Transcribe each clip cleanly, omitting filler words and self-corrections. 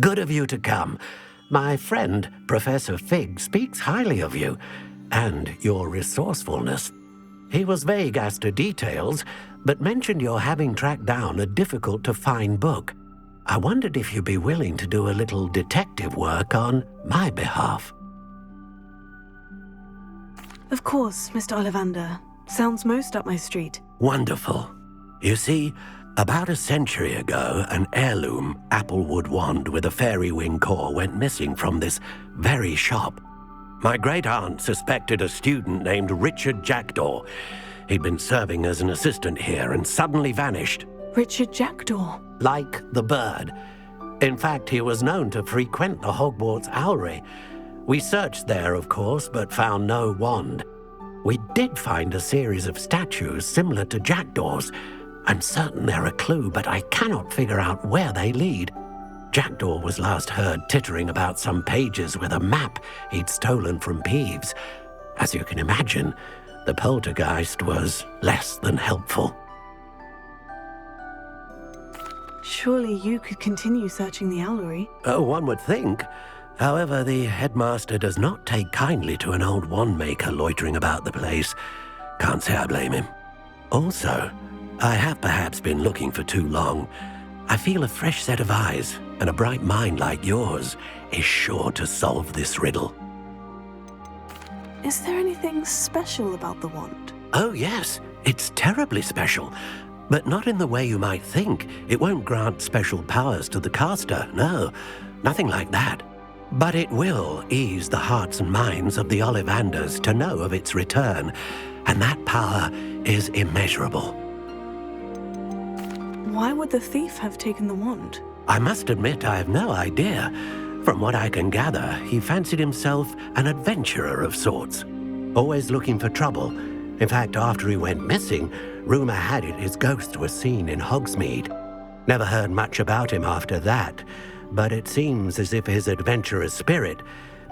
Good of you to come. My friend, Professor Fig, speaks highly of you and your resourcefulness. He was vague as to details, but mentioned your having tracked down a difficult-to-find book. I wondered if you'd be willing to do a little detective work on my behalf. Of course, Mr. Ollivander. Sounds most up my street. Wonderful. You see, about a century ago, an heirloom applewood wand with a fairy wing core went missing from this very shop. My great-aunt suspected a student named Richard Jackdaw. He'd been serving as an assistant here and suddenly vanished. Richard Jackdaw? Like the bird. In fact, he was known to frequent the Hogwarts Owlery. We searched there, of course, but found no wand. We did find a series of statues similar to Jackdaw's. I'm certain they're a clue, but I cannot figure out where they lead. Jackdaw was last heard tittering about some pages with a map he'd stolen from Peeves. As you can imagine, the poltergeist was less than helpful. Surely you could continue searching the Owlery. Oh, one would think. However, the headmaster does not take kindly to an old wand-maker loitering about the place. Can't say I blame him. Also, I have perhaps been looking for too long. I feel a fresh set of eyes, and a bright mind like yours is sure to solve this riddle. Is there anything special about the wand? Oh, yes. It's terribly special. But not in the way you might think. It won't grant special powers to the caster, no. Nothing like that. But it will ease the hearts and minds of the Ollivanders to know of its return, and that power is immeasurable. Why would the thief have taken the wand? I must admit I have no idea. From what I can gather, he fancied himself an adventurer of sorts, always looking for trouble. In fact, after he went missing, rumor had it his ghost was seen in Hogsmeade. Never heard much about him after that, but it seems as if his adventurous spirit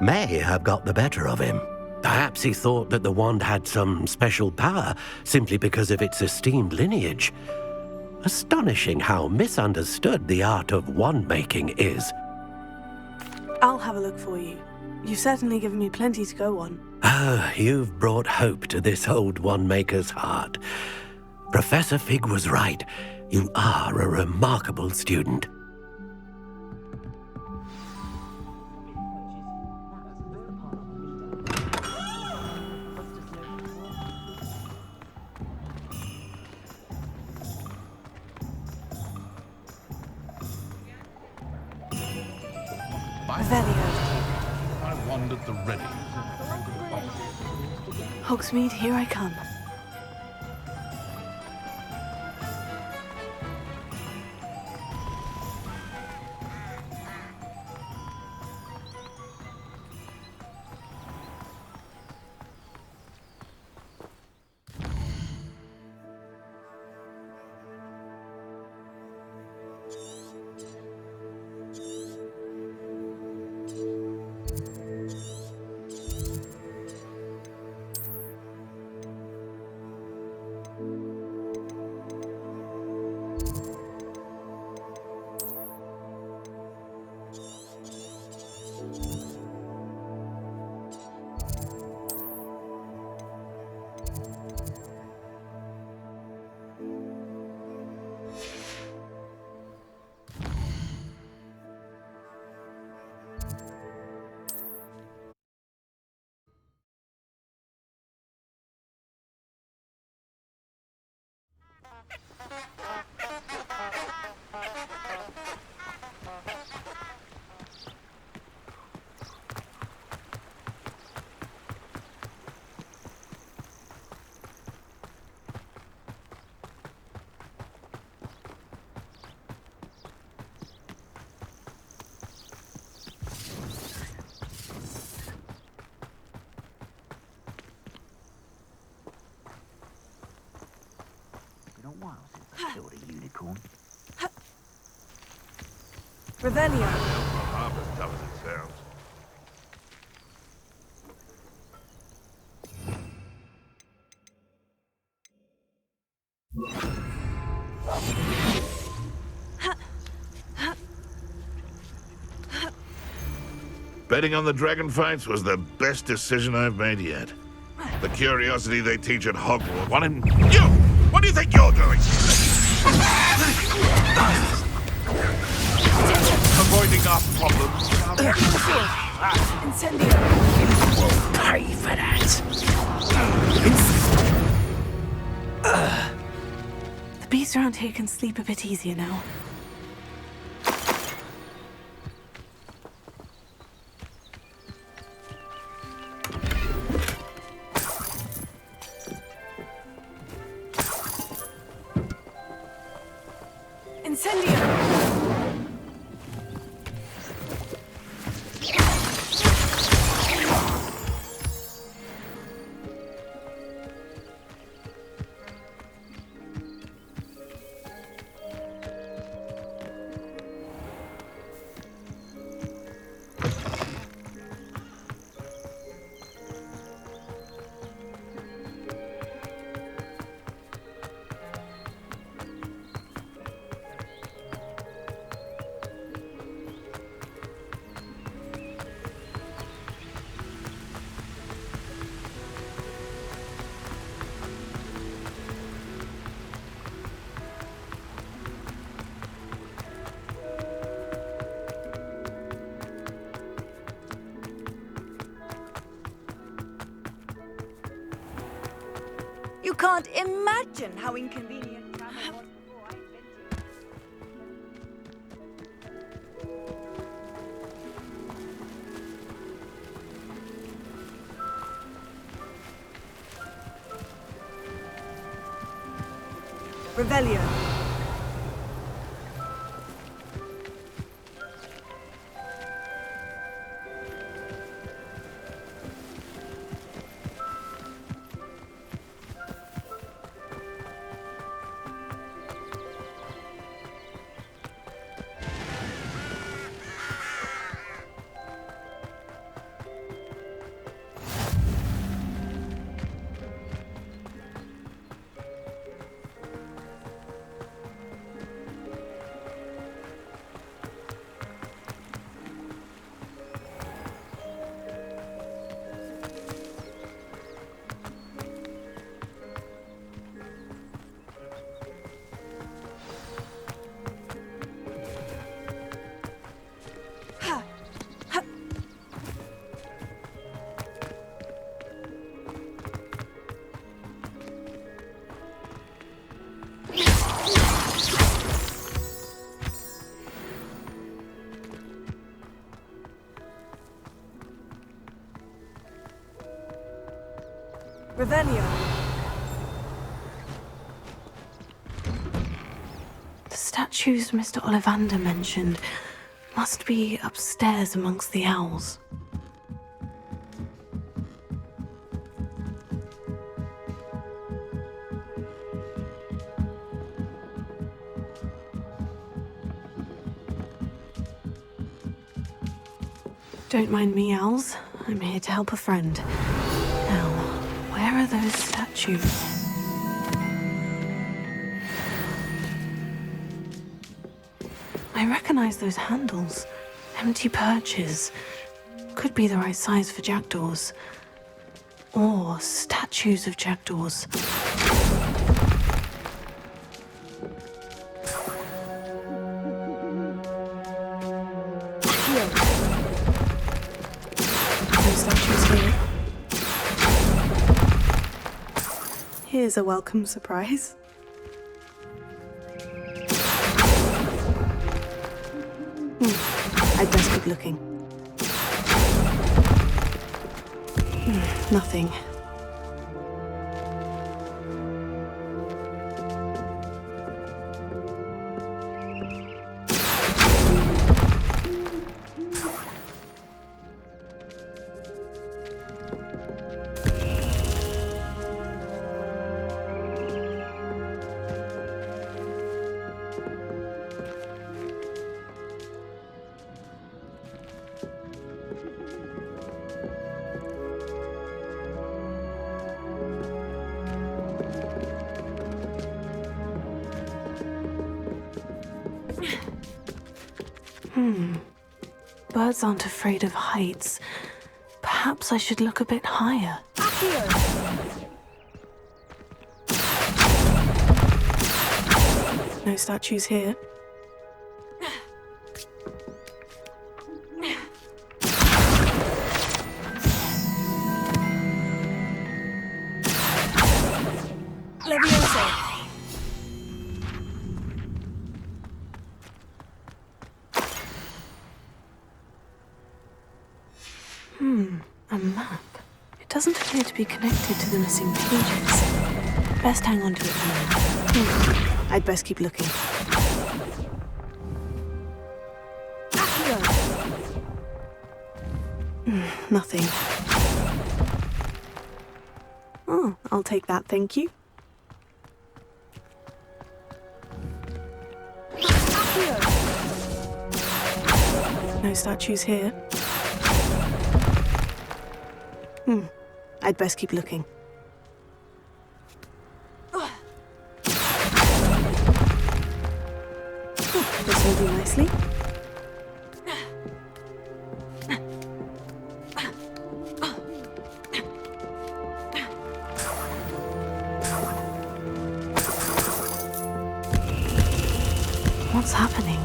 may have got the better of him. Perhaps he thought that the wand had some special power simply because of its esteemed lineage. Astonishing how misunderstood the art of wand-making is. I'll have a look for you. You've certainly given me plenty to go on. Oh, you've brought hope to this old wand-maker's heart. Professor Fig was right. You are a remarkable student. I wandered the ready. Hogsmeade, here I come. Killed a unicorn. Revelio. Half as tough as it sounds. Betting on the dragon fights was the best decision I've made yet. The curiosity they teach at Hogwarts. You! What do you think you're doing? Avoiding our problems. Incendio. Pay for that. The beasts around here can sleep a bit easier now. Incendio! You can't imagine how inconvenient travel was before I invented it. Revelio. Revelio. The statues Mr. Ollivander mentioned must be upstairs amongst the owls. Don't mind me, owls. I'm here to help a friend. Now, where are those statues? I recognize those handles. Empty perches. Could be the right size for jackdaws. Or statues of jackdaws. No statues here. Here's a welcome surprise. I'd best keep looking. Nothing. Birds aren't afraid of heights. Perhaps I should look a bit higher. No statues here. Leviosa. A map. It doesn't appear to be connected to the missing pages. Best hang on to it for now. I'd best keep looking. Nothing. Oh, I'll take that, thank you. No statues here. I'd best keep looking. This will do nicely. What's happening?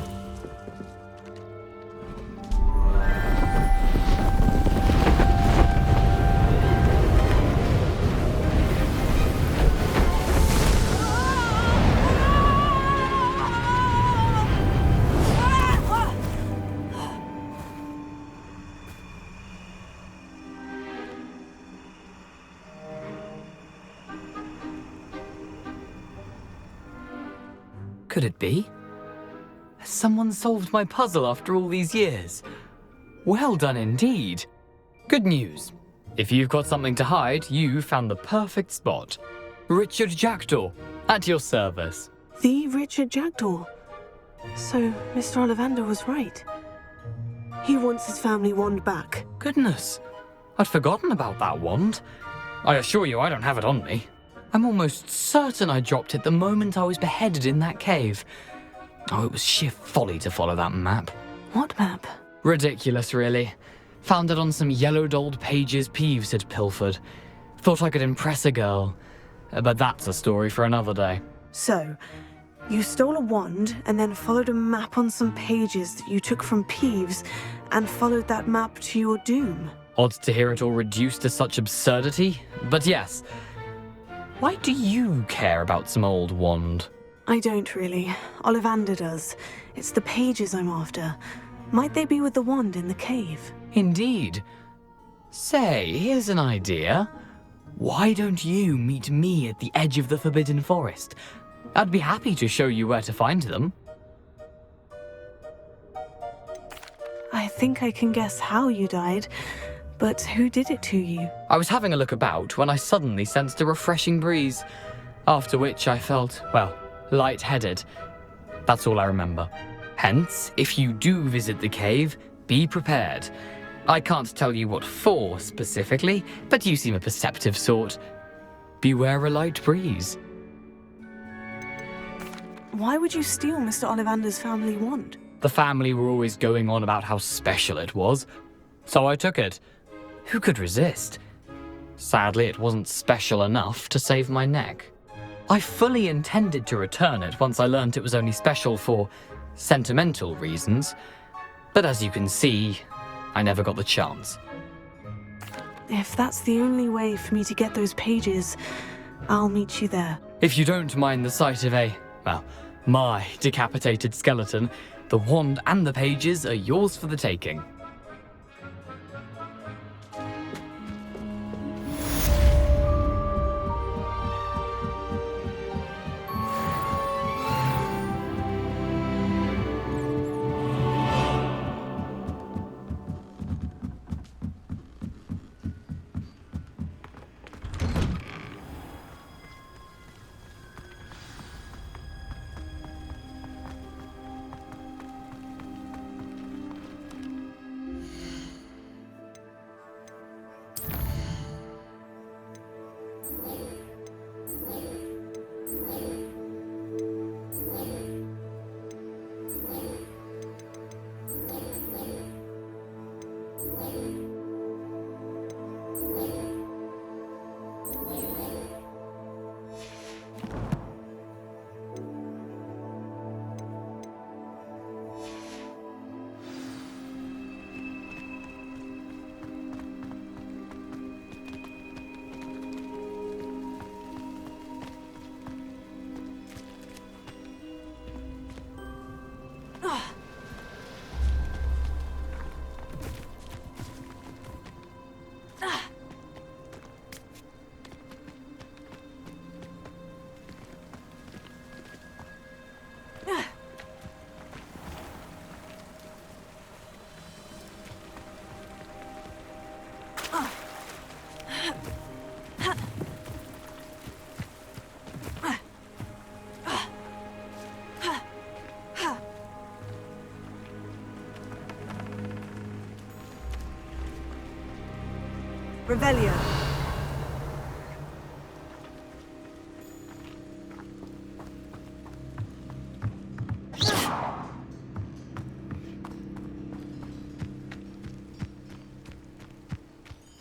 Could it be? Has someone solved my puzzle after all these years? Well done indeed. Good news. If you've got something to hide, you found the perfect spot. Richard Jackdaw, at your service. The Richard Jackdaw. So, Mr. Ollivander was right. He wants his family wand back. Goodness, I'd forgotten about that wand. I assure you I don't have it on me. I'm almost certain I dropped it the moment I was beheaded in that cave. Oh, it was sheer folly to follow that map. What map? Ridiculous, really. Found it on some yellowed old pages Peeves had pilfered. Thought I could impress a girl. But that's a story for another day. So, you stole a wand and then followed a map on some pages that you took from Peeves and followed that map to your doom. Odd to hear it all reduced to such absurdity, but yes. Why do you care about some old wand? I don't really. Ollivander does. It's the pages I'm after. Might they be with the wand in the cave? Indeed. Say, here's an idea. Why don't you meet me at the edge of the Forbidden Forest? I'd be happy to show you where to find them. I think I can guess how you died, but who did it to you? I was having a look about when I suddenly sensed a refreshing breeze, after which I felt, well, lightheaded. That's all I remember. Hence, if you do visit the cave, be prepared. I can't tell you what for specifically, but you seem a perceptive sort. Beware a light breeze. Why would you steal Mr. Ollivander's family wand? The family were always going on about how special it was, so I took it. Who could resist? Sadly, it wasn't special enough to save my neck. I fully intended to return it once I learned it was only special for sentimental reasons, but as you can see, I never got the chance. If that's the only way for me to get those pages, I'll meet you there. If you don't mind the sight of my decapitated skeleton, the wand and the pages are yours for the taking. Revelio.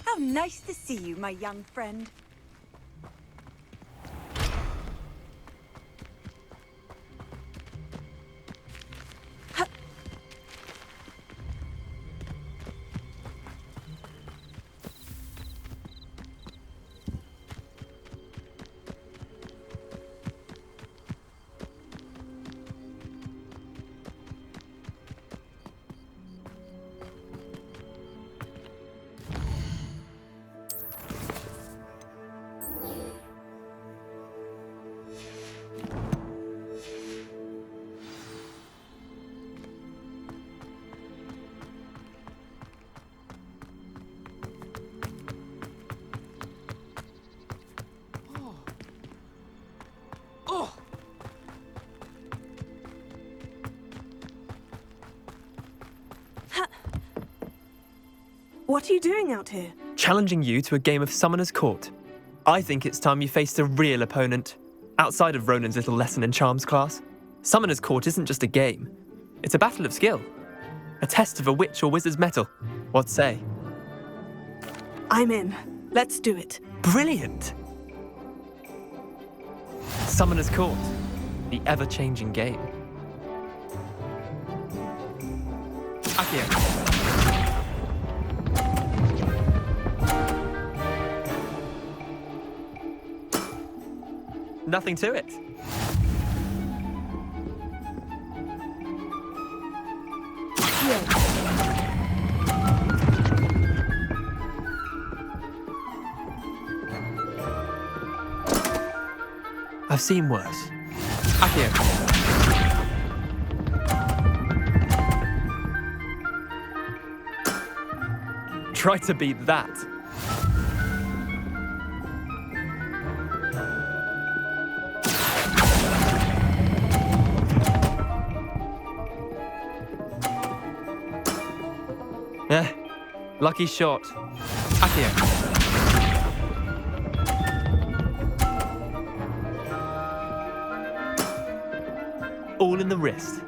How nice to see you, my young friend. What are you doing out here? Challenging you to a game of Summoner's Court. I think it's time you faced a real opponent, outside of Ronan's little lesson in charms class. Summoner's Court isn't just a game. It's a battle of skill. A test of a witch or wizard's mettle. What say? I'm in. Let's do it. Brilliant! Summoner's Court, the ever-changing game. Accio. Nothing to it. I've seen worse. Accio. Try to beat that. Lucky shot. Accio. All in the wrist.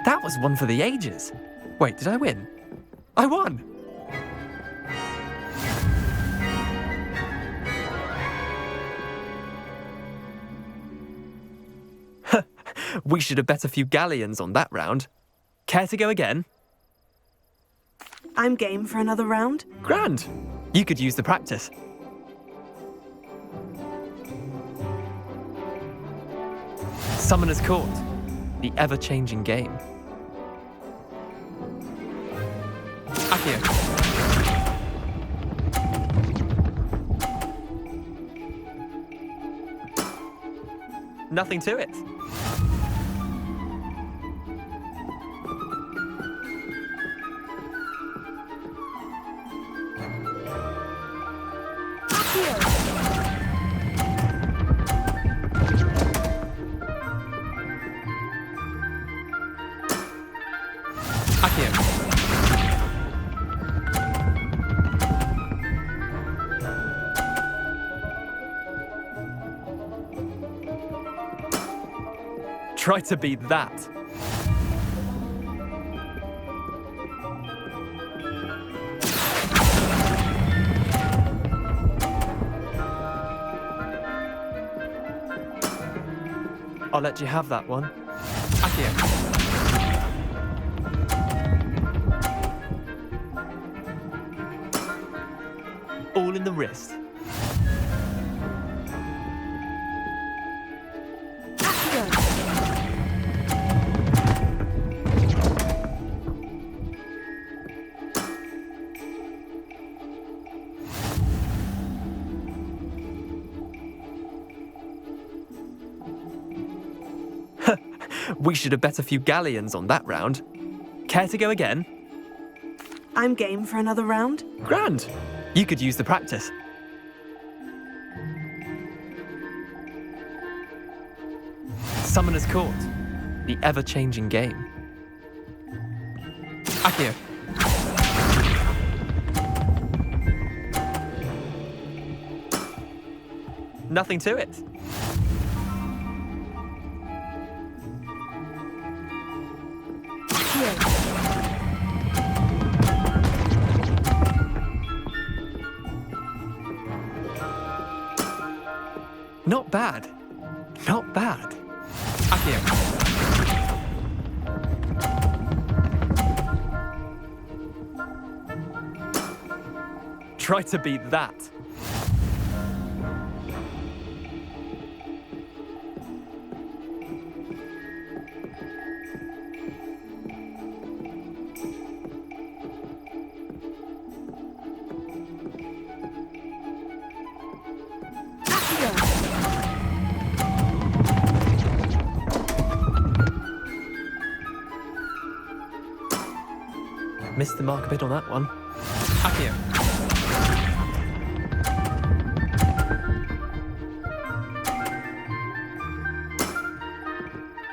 That was one for the ages. Wait, did I win? I won! We should have bet a few galleons on that round. Care to go again? I'm game for another round. Grand! You could use the practice. Summoner's Court, the ever-changing game. Accio. Nothing to it. Try to beat that. I'll let you have that one. Akio. All in the wrist. We should have bet a few galleons on that round. Care to go again? I'm game for another round. Grand. You could use the practice. Summoner's Court. The ever-changing game. Akio. Nothing to it. Not bad. Not bad. Akio. Try to beat that. Missed the mark a bit on that one. Akio.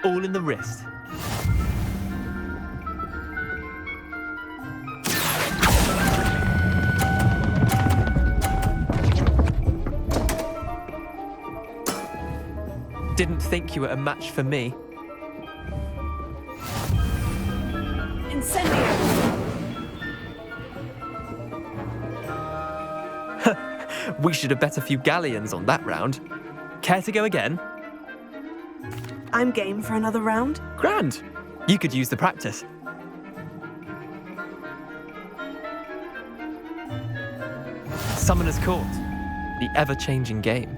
All in the wrist. Didn't think you were a match for me. Incendio! We should have bet a few galleons on that round. Care to go again? I'm game for another round. Grand. You could use the practice. Summoner's Court. The ever-changing game.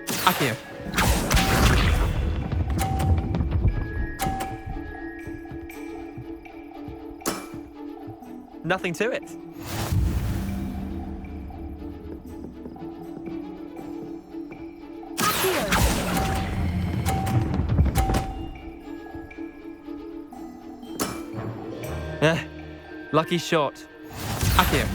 Akio. Nothing to it. Lucky shot. Akio.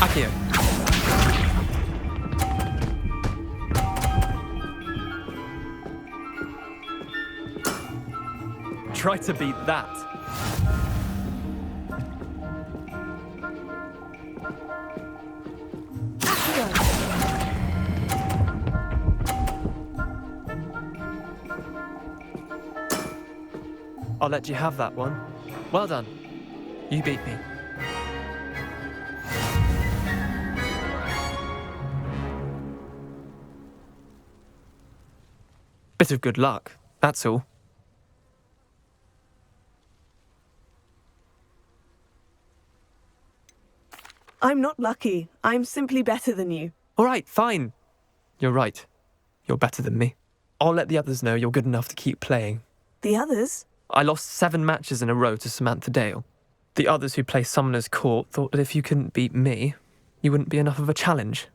Akio. Try to beat that. I'll let you have that one. Well done. You beat me. Bit of good luck, that's all. I'm not lucky. I'm simply better than you. All right, fine. You're right. You're better than me. I'll let the others know you're good enough to keep playing. The others? I lost 7 matches in a row to Samantha Dale. The others who play Summoner's Court thought that if you couldn't beat me, you wouldn't be enough of a challenge.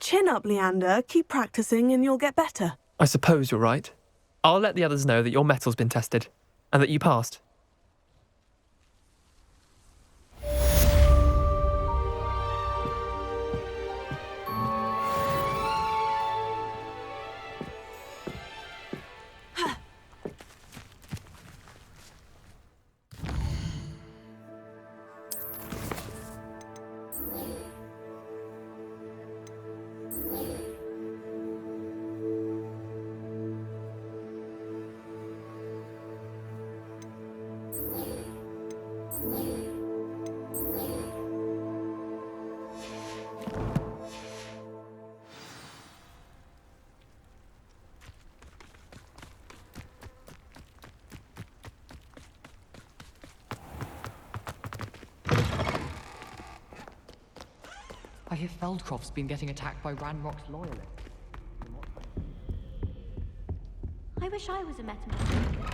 Chin up, Leander. Keep practicing and you'll get better. I suppose you're right. I'll let the others know that your metal's been tested and that you passed. I hear Feldcroft's been getting attacked by Ranrock's loyalists. I wish I was a metamorph.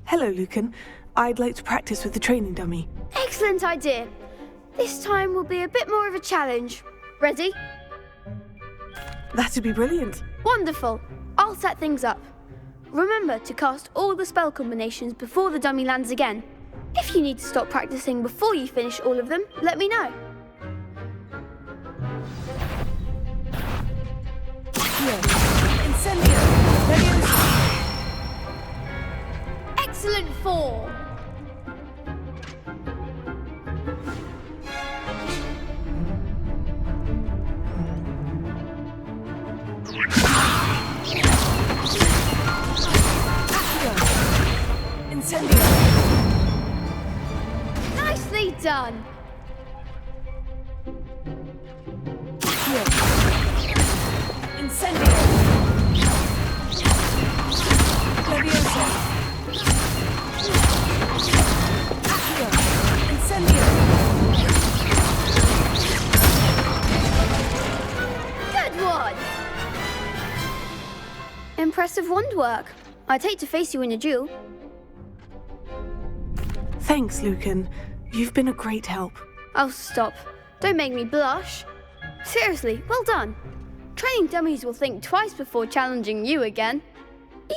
Hello, Lucan. I'd like to practice with the training dummy. Excellent idea. This time will be a bit more of a challenge. Ready? That'd be brilliant. Wonderful. I'll set things up. Remember to cast all the spell combinations before the dummy lands again. If you need to stop practicing before you finish all of them, let me know. Excellent form. Nicely done. Good one. Impressive wand work. I'd hate to face you in a duel. Thanks, Lucan. You've been a great help. Oh, stop. Don't make me blush. Seriously, well done. Training dummies will think twice before challenging you again.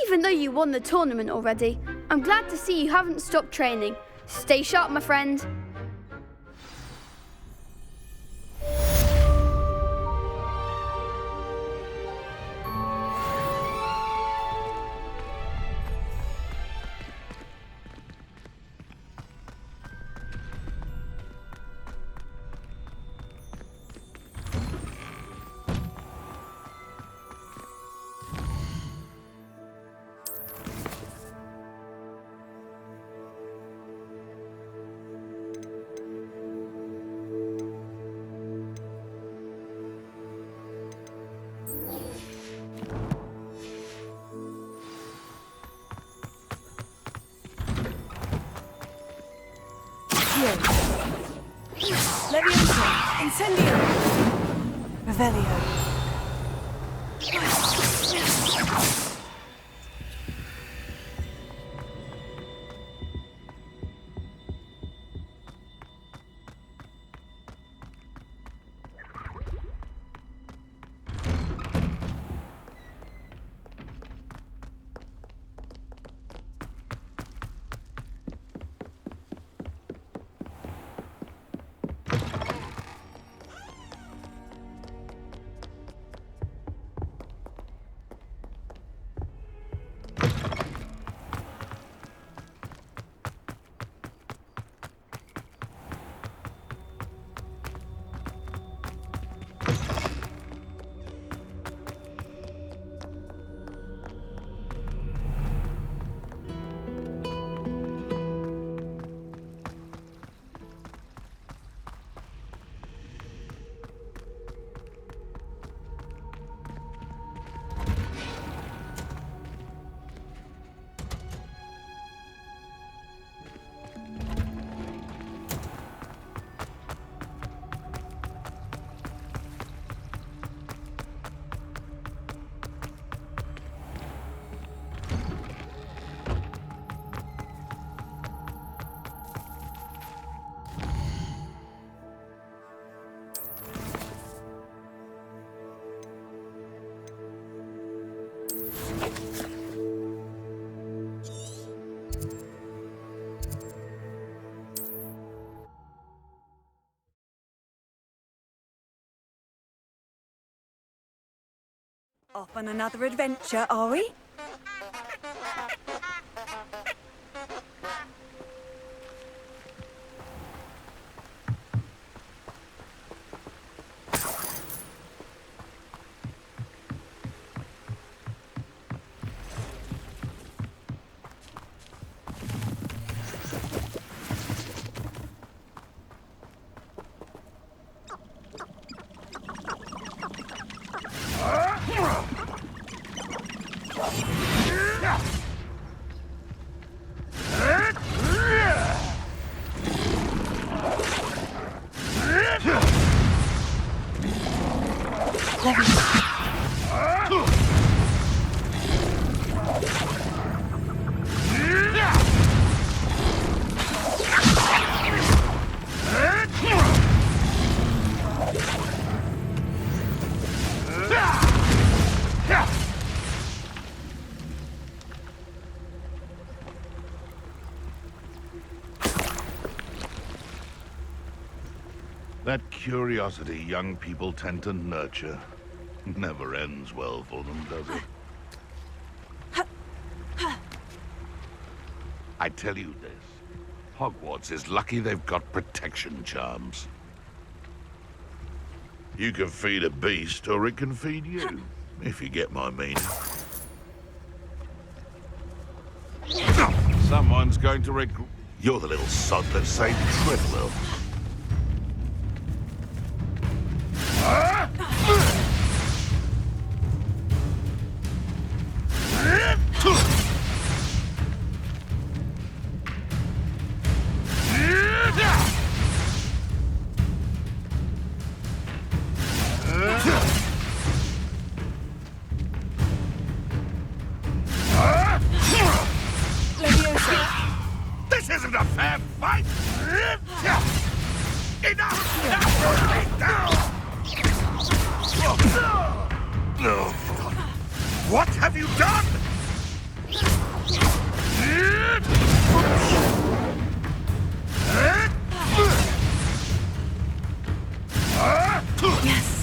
Even though you won the tournament already, I'm glad to see you haven't stopped training. Stay sharp, my friend. Revelio. Off on another adventure, are we? That curiosity young people tend to nurture never ends well for them, does it? I tell you this, Hogwarts is lucky they've got protection charms. You can feed a beast, or it can feed you, if you get my meaning. Someone's going to regret... You're the little sod that saved Treadwell. This isn't a fair fight! Enough! No! What have you done? Yes.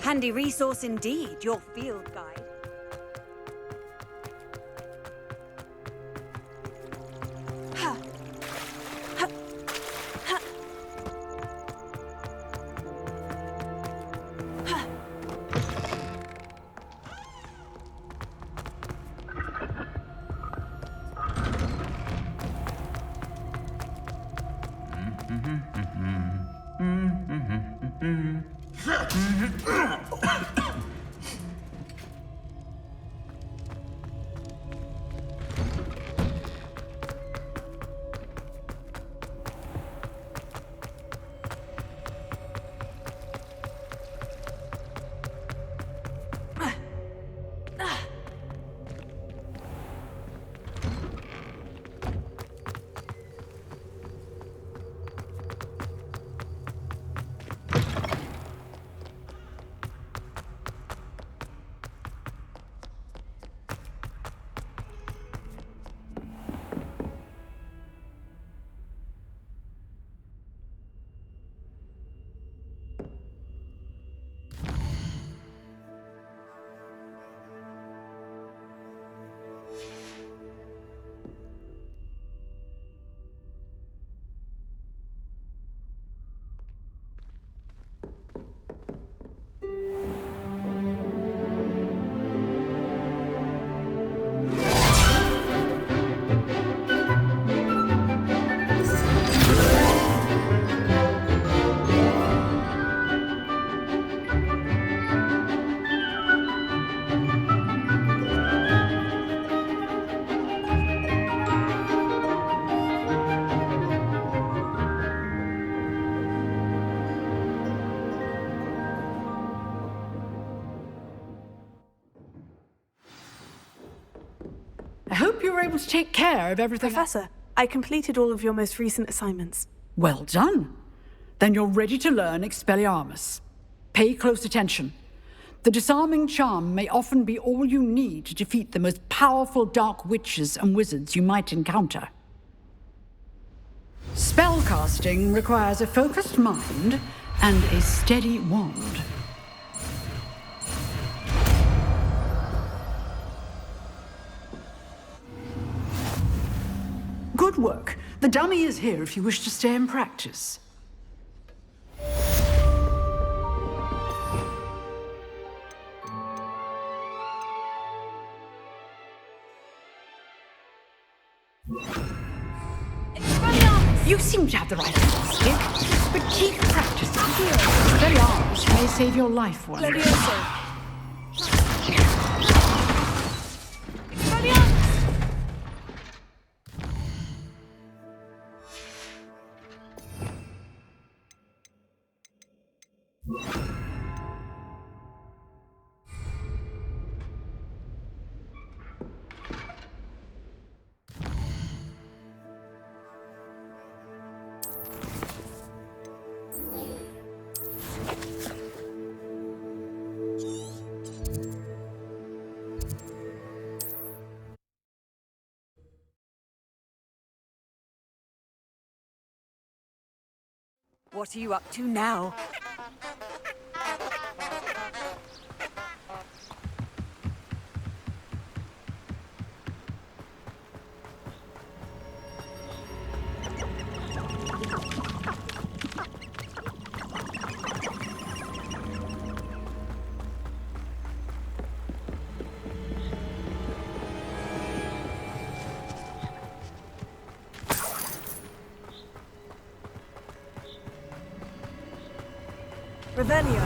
Handy resource indeed, your field guide. I hope you were able to take care of everything. Professor, I completed all of your most recent assignments. Well done. Then you're ready to learn Expelliarmus. Pay close attention. The disarming charm may often be all you need to defeat the most powerful dark witches and wizards you might encounter. Spellcasting requires a focused mind and a steady wand. Good work. The dummy is here if you wish to stay and practice. You seem to have the right stick, but keep practicing. Expelliarmus may save your life one day. What are you up to now? Revelio.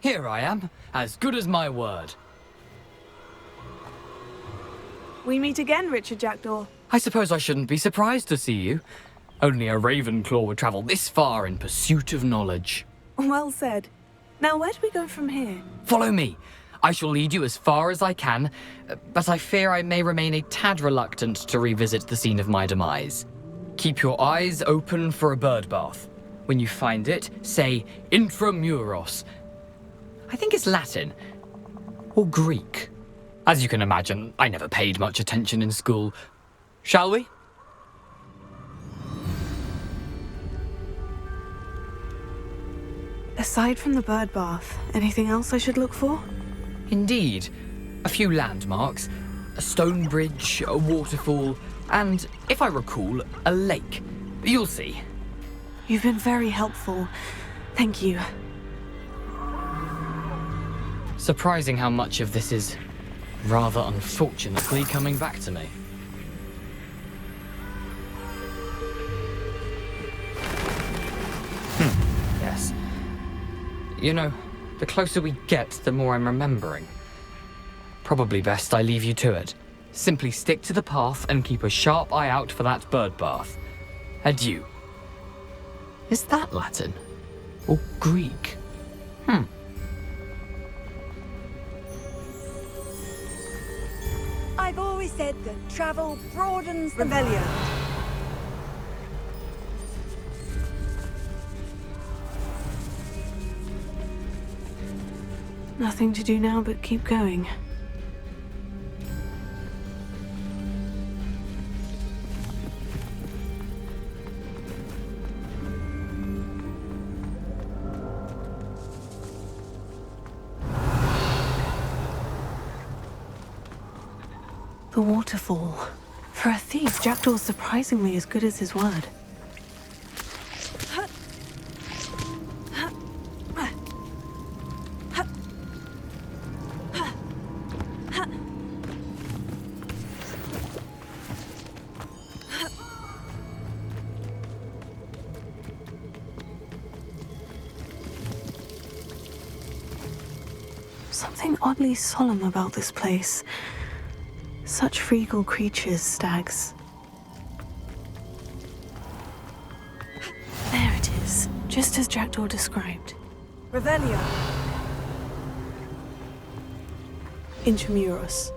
Here I am, as good as my word. We meet again, Richard Jackdaw. I suppose I shouldn't be surprised to see you. Only a Ravenclaw would travel this far in pursuit of knowledge. Well said. Now, where do we go from here? Follow me. I shall lead you as far as I can, but I fear I may remain a tad reluctant to revisit the scene of my demise. Keep your eyes open for a bird bath. When you find it, say intramuros. I think it's Latin. Or Greek. As you can imagine, I never paid much attention in school. Shall we? Aside from the bird bath, anything else I should look for? Indeed. A few landmarks, a stone bridge, a waterfall, and, if I recall, a lake. You'll see. You've been very helpful. Thank you. Surprising how much of this is rather unfortunately coming back to me. Yes. You know, the closer we get, the more I'm remembering. Probably best I leave you to it. Simply stick to the path and keep a sharp eye out for that bird bath. Adieu. Is that Latin? Or Greek? I've always said that travel broadens the Revelio. Nothing to do now but keep going. The waterfall. For a thief, Jackdaw's surprisingly as good as his word. Something oddly solemn about this place. Such regal creatures, stags. There it is, just as Jackdaw described. Revelio. Intramuros.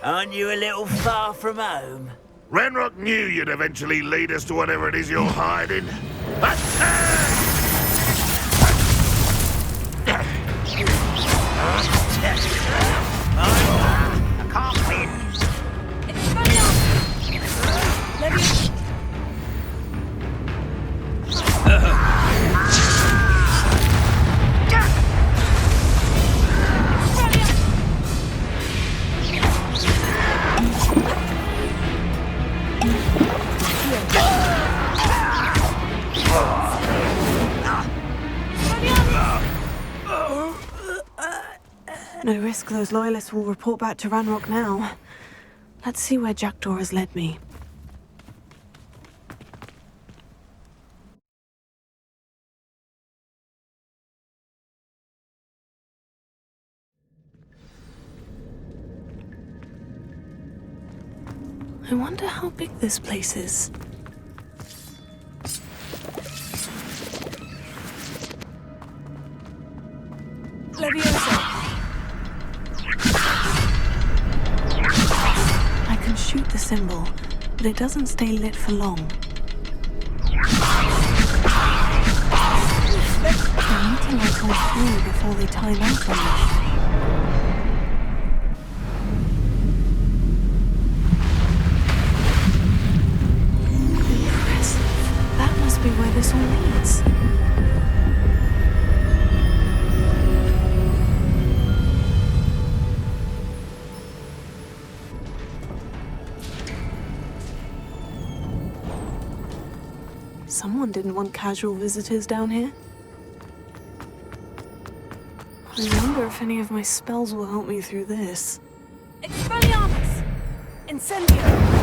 Aren't you a little far from home? Ranrock knew you'd eventually lead us to whatever it is you're hiding. I can't win. No risk those loyalists will report back to Ranrock now. Let's see where Jackdaw has led me. I wonder how big this place is. I can shoot the symbol, but it doesn't stay lit for long. I need to light all through before they time out on me. Impressive. That must be where this all leads. Someone didn't want casual visitors down here. I wonder if any of my spells will help me through this. Expelliarmus! Incendio!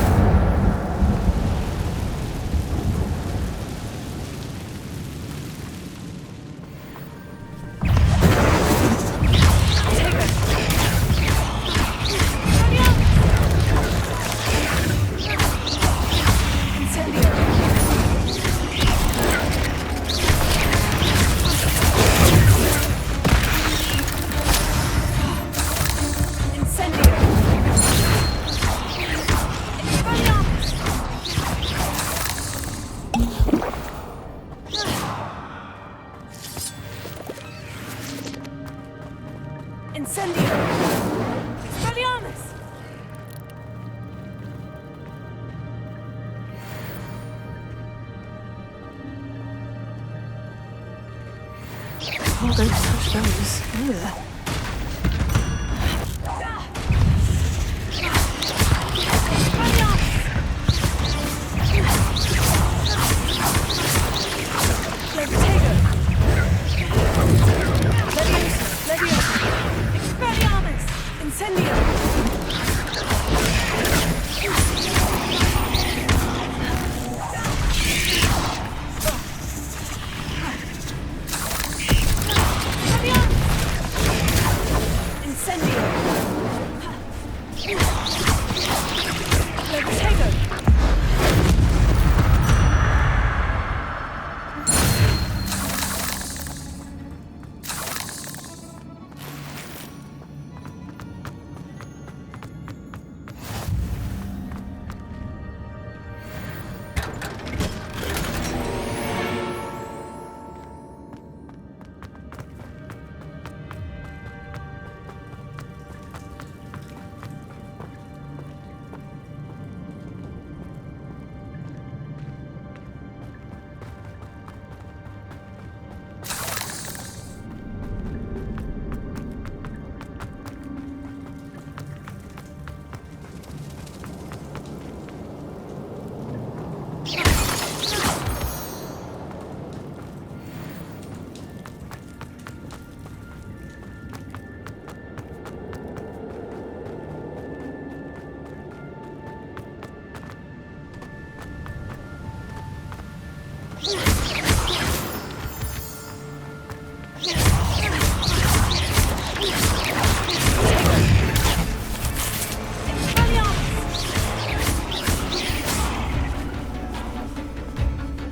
Oh, don't touch those. Ugh.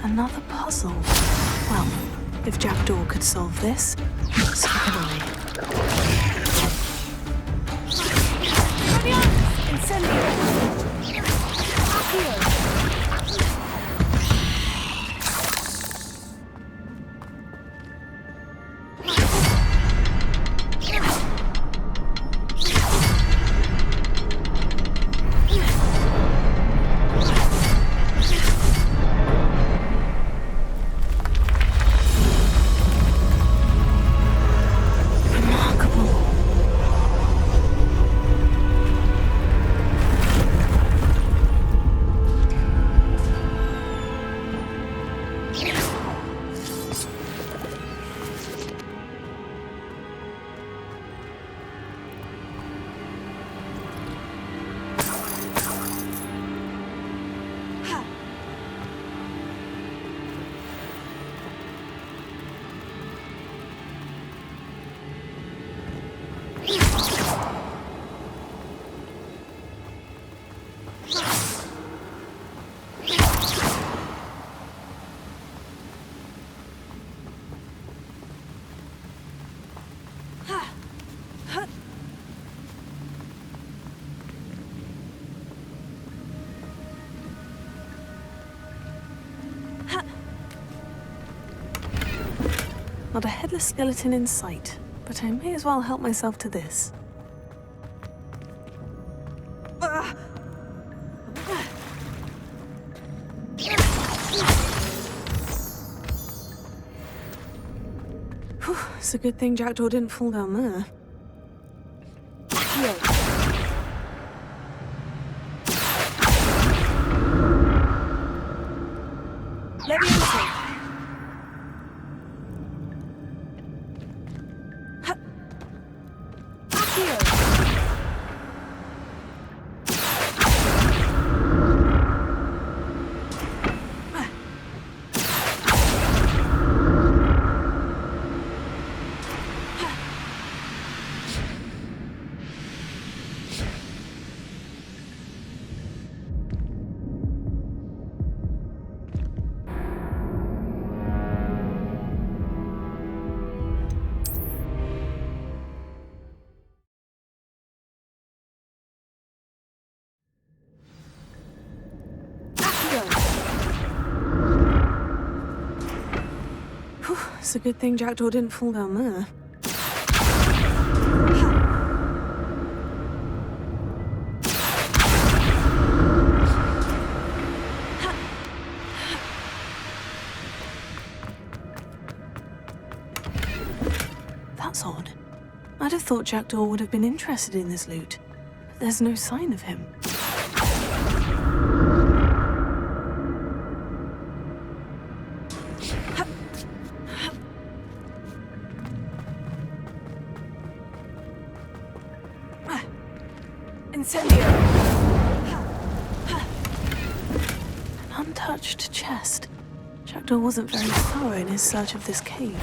Another puzzle. Well, if Jackdaw could solve this, so can I. Not a headless skeleton in sight, but I may as well help myself to this. Whew, it's a good thing Jackdaw didn't fall down there. It's a good thing Jackdaw didn't fall down there. That's odd. I'd have thought Jackdaw would have been interested in this loot. But there's no sign of him. Incendio! An untouched chest. Jackdaw wasn't very thorough in his search of this cave.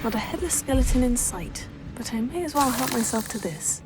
Not a headless skeleton in sight, but I may as well help myself to this.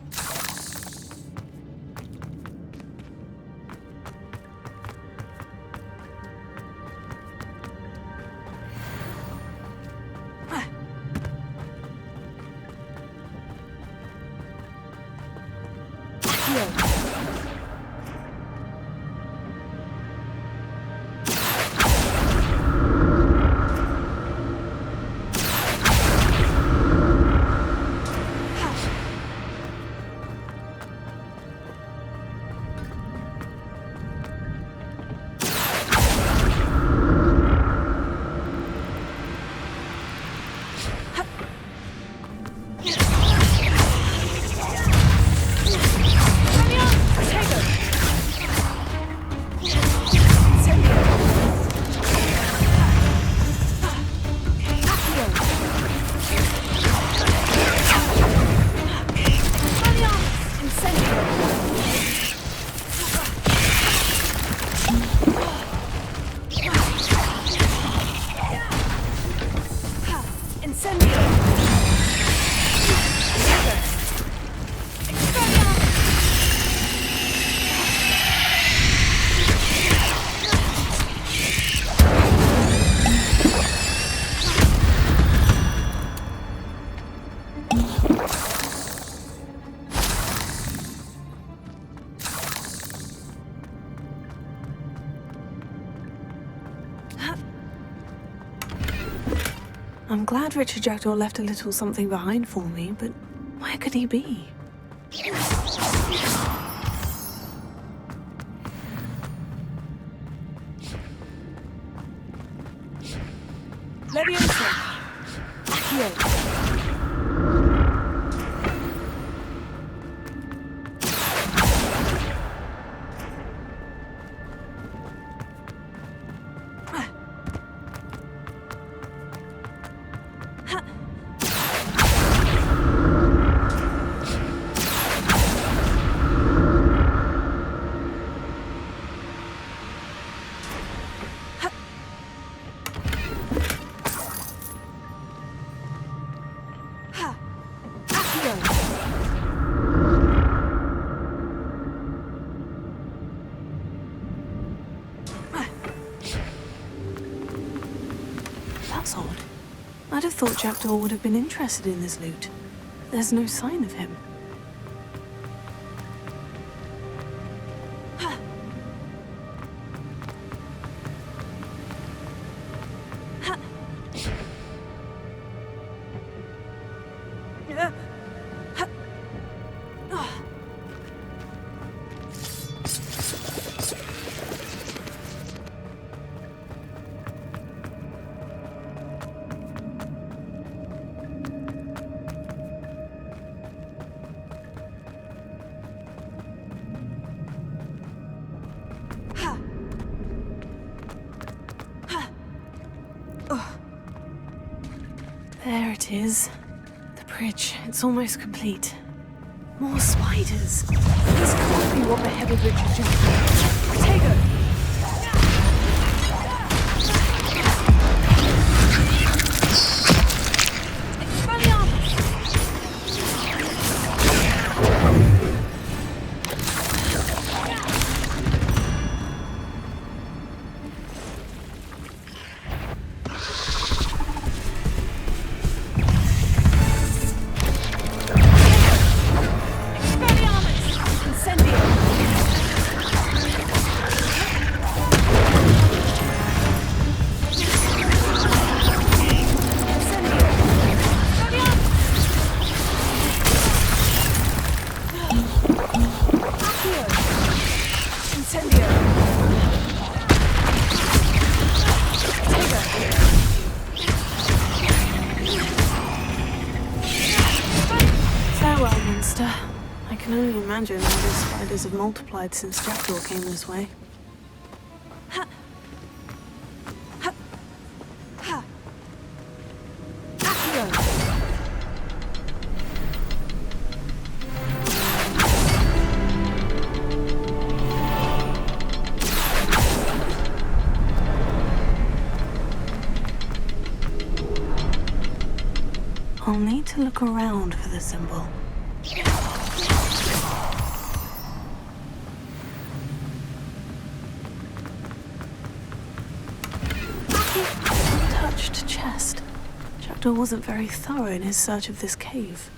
I'm glad Richard Jackdaw left a little something behind for me, but where could he be? Leviosa! Accio! That's odd. I'd have thought Jackdaw would have been interested in this loot. There's no sign of him. There it is. The bridge. It's almost complete. More spiders. This can't be what beheaded Richard Jackdaw. Tego! Farewell, monster. I can only imagine how these spiders have multiplied since Jackdaw came this way. I'll need to look around for the symbol. Untouched chest. Jackdaw wasn't very thorough in his search of this cave.